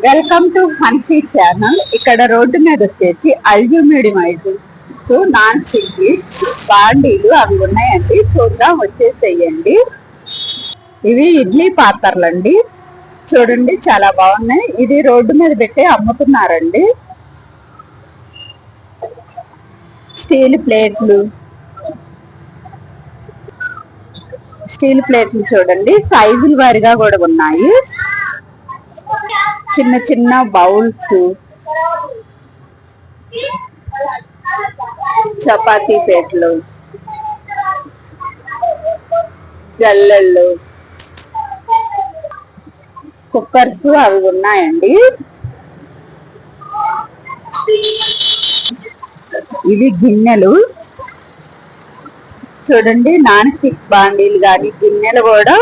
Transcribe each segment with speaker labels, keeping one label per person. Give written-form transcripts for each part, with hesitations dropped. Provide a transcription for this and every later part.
Speaker 1: Welcome to హన్సీ channel. ఇక్కడ road మీద వచ్చేసి అల్యూమినియం ఐటమ్స్, నాన్ స్టిక్ బాండీలు అవి ఉన్నాయండి. చూద్దాం, వచ్చేసేయండి. ఇవి ఇడ్లీ పాత్రలు అండి. చూడండి, చాలా బాగున్నాయి. ఇది రోడ్డు మీద పెట్టి అమ్ముతున్నారండి. స్టీల్ ప్లేట్లు చూడండి, సైజుల వారిగా కూడా ఉన్నాయి. చిన్న చిన్న బౌల్స్, చపాతీ ప్లేట్లు, జల్లెళ్ళు, కుక్కర్స్ అవి ఉన్నాయండి. ఇవి గిన్నెలు చూడండి, నాన్ స్టిక్ బాండీలు కానీ గిన్నెలు కూడా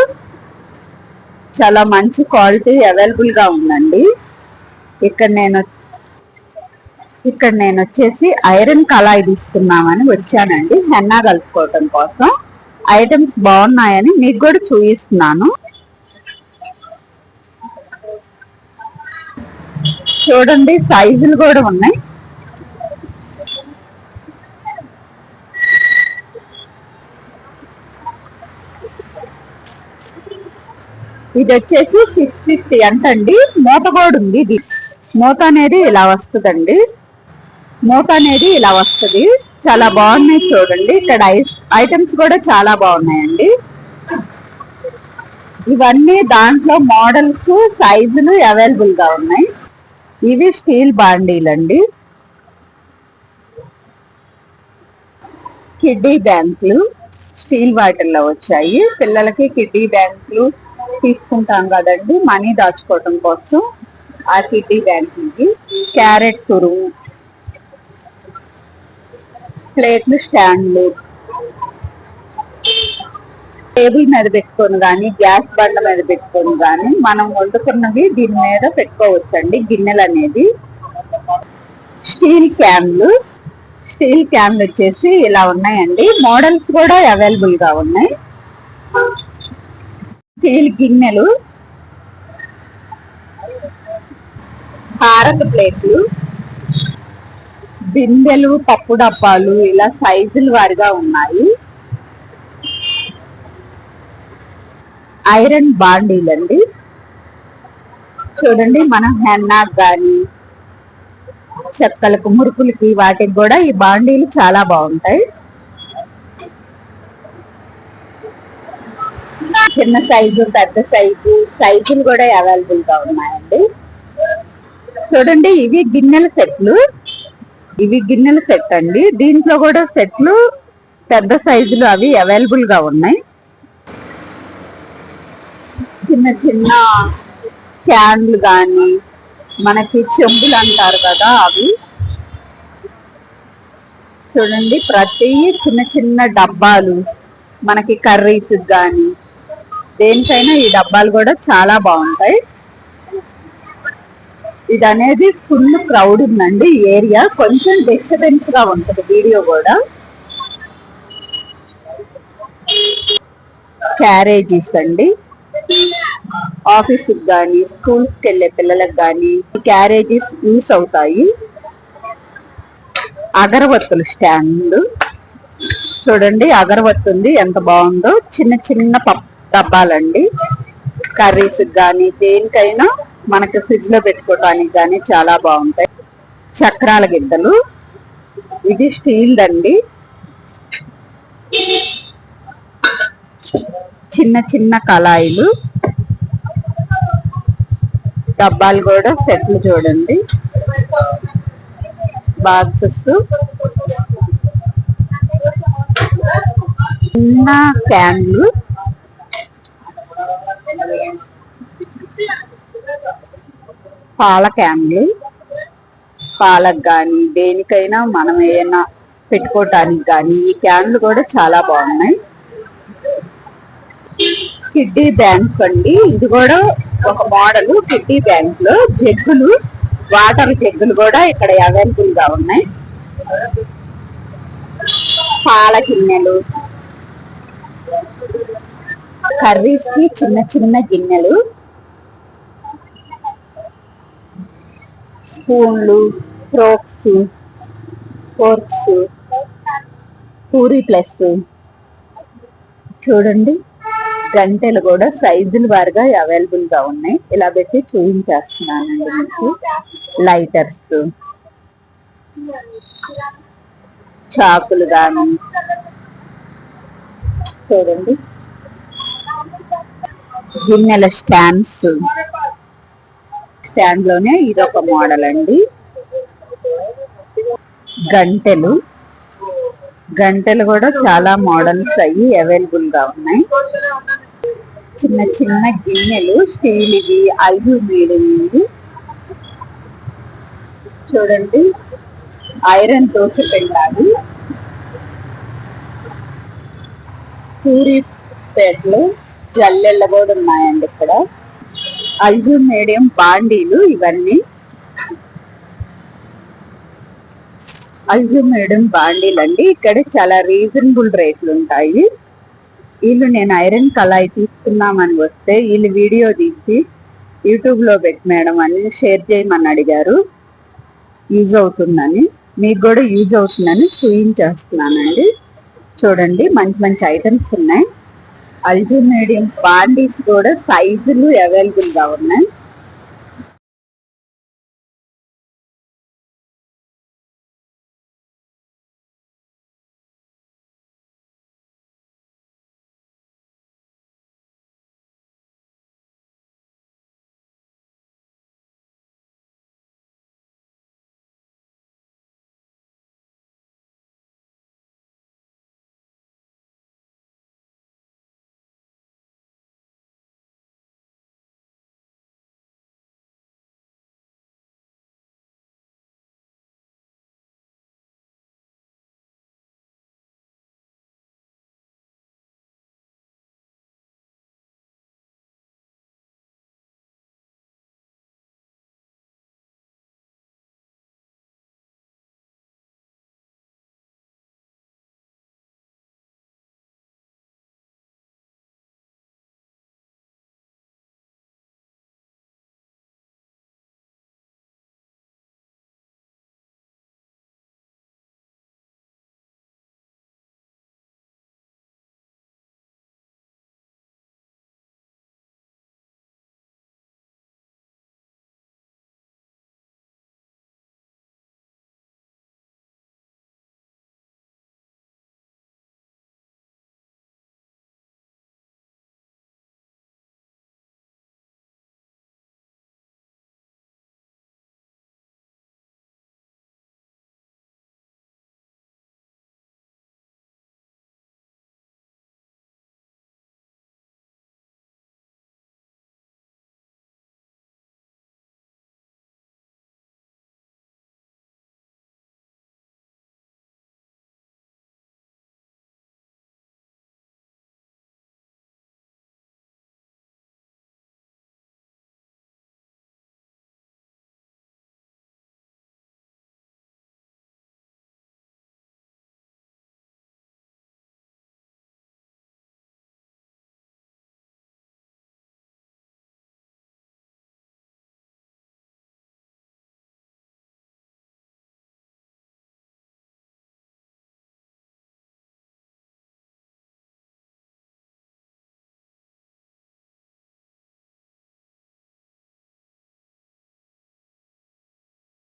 Speaker 1: చాలా మంచి క్వాలిటీ అవైలబుల్ గా ఉందండి. ఇక్కడ నేను వచ్చేసి ఐరన్ కళాయి తీసుకున్నామని వచ్చానండి, హెన్నా కలుపుకోవటం కోసం. ఐటమ్స్ బాగున్నాయని మీకు కూడా చూపిస్తున్నాను. చూడండి, సైజులు కూడా ఉన్నాయి. ఇది వచ్చేసి 650 అంటండి. మూత కూడా ఉంది. ఇది మూత అనేది ఇలా వస్తుందండి. చాలా బాగున్నాయి చూడండి. ఇక్కడ ఐటమ్స్ కూడా చాలా బాగున్నాయండి. ఇవన్నీ దాంట్లో మోడల్స్, సైజులు అవైలబుల్ గా ఉన్నాయి. ఇవి స్టీల్ బాండీలు అండి. కిడ్డీ బ్యాంకులు స్టీల్ వాటిల్లో వచ్చాయి. పిల్లలకి కిడ్డీ బ్యాంకులు తీసుకుంటాం కదండి, మనీ దాచుకోవటం కోసం. ఆ కిడ్డీ బ్యాంకులకి క్యారెట్ తురుము, ప్లేట్లు, స్టాండ్లు, టేబుల్ మీద పెట్టుకొని కానీ గ్యాస్ బండ మీద పెట్టుకొని కానీ మనం వండుకున్నవి దీని మీద పెట్టుకోవచ్చండి. గిన్నెలు అనేది స్టీల్ క్యాన్లు వచ్చేసి ఇలా ఉన్నాయండి. మోడల్స్ కూడా అవైలబుల్ గా ఉన్నాయి. స్టీల్ గిన్నెలు, హారత ప్లేట్లు, బిందెలు, పప్పు డబ్బాలు ఇలా సైజుల వారిగా ఉన్నాయి. ఐరన్ బాండీలు అండి. చూడండి, మనం హెన్నా కానీ చెక్కలకు, మురుకులకి వాటికి కూడా ఈ బాండీలు చాలా బాగుంటాయి. చిన్న సైజు, పెద్ద సైజులు కూడా అవైలబుల్ గా ఉన్నాయండి. చూడండి, ఇవి గిన్నెల సెట్ అండి. దీంట్లో కూడా సెట్లు పెద్ద సైజులు అవి అవైలబుల్ గా ఉన్నాయి. చిన్న చిన్న క్యాన్లు కానీ, మనకి చెంబులు అంటారు కదా అవి చూడండి. ప్రతి చిన్న చిన్న డబ్బాలు, మనకి కర్రీస్ కానీ దేనికైనా ఈ డబ్బాలు కూడా చాలా బాగుంటాయి. ఇది అనేది ఫుల్ క్రౌడ్ ఉందండి. ఏరియా కొంచెం డిస్టర్బెన్స్ గా ఉంటుంది వీడియో కూడా. క్యారేజీస్ అండి, ఆఫీస్కి కానీ స్కూల్స్కి వెళ్ళే పిల్లలకు కానీ క్యారేజీస్ యూస్ అవుతాయి. అగరవత్తుల స్టాండ్ చూడండి, అగరవత్తు ఉంది, ఎంత బాగుందో. చిన్న చిన్న డబ్బాలండి, కర్రీస్ కానీ దేనికైనా మనకి ఫ్రిడ్జ్ లో పెట్టుకోవటానికి కానీ చాలా బాగుంటాయి. చక్రాల గిద్దలు, ఇది స్టీల్ అండి. చిన్న చిన్న కళాయిలు, డబ్బాలు కూడా సెట్లు చూడండి. బాక్సెస్, చిన్న క్యాన్లు, పాల క్యాన్లు, పాలకు కానీ దేనికైనా మనం ఏమైనా పెట్టుకోవటానికి కానీ ఈ క్యాన్లు కూడా చాలా బాగున్నాయి. కిడ్డీ బ్యాంక్ అండి, ఇది కూడా ఒక మోడల్. కిడ్డీ బ్యాంక్ లో జగ్గులు, వాటర్ జగ్గులు కూడా ఇక్కడ అవైలబుల్ గా ఉన్నాయి. పాల గిన్నెలు, కర్రీస్ కి చిన్న చిన్న గిన్నెలు, స్పూన్లు, ఫోర్క్స్, పూరి ప్లస్, చూడండి గంటెలు కూడా సైజుల వారుగా అవైలబుల్ గా ఉన్నాయి. ఇలా పెట్టి చూపించేస్తున్నానండి మీకు. లైటర్స్, చాకులు గాని చూడండి, గిన్నెల స్టాండ్స్, స్టాండ్ లోనే ఇదొక మోడల్ అండి. గంటెలు కూడా చాలా మోడల్స్ అయ్యి అవైలబుల్ గా ఉన్నాయి. చిన్న చిన్న గిన్నెలు, స్టీల్వి, అల్యూమినియం, చూడండి ఐరన్ దోశ పెట్టాలి. పూరి పేటలు, జల్లెళ్ళ కూడా ఉన్నాయండి ఇక్కడ. అల్యూమినియం బాండీలు, ఇవన్నీ అల్యూమినియం బాండీలు అండి. ఇక్కడ చాలా రీజనబుల్ రేట్లు ఉంటాయి. వీళ్ళు నేను ఐరన్ కళాయి తీసుకున్నామని వస్తే వీళ్ళు వీడియో తీసి యూట్యూబ్ లో పెట్టి మేడం అని షేర్ చేయమని అడిగారు. యూజ్ అవుతుందని, మీకు కూడా యూజ్ అవుతుందని చూపించేస్తున్నానండి. చూడండి మంచి మంచి ఐటమ్స్ ఉన్నాయి. అల్యూమినియం బాండీస్ కూడా సైజులు అవైలబుల్ గా ఉన్నాయి.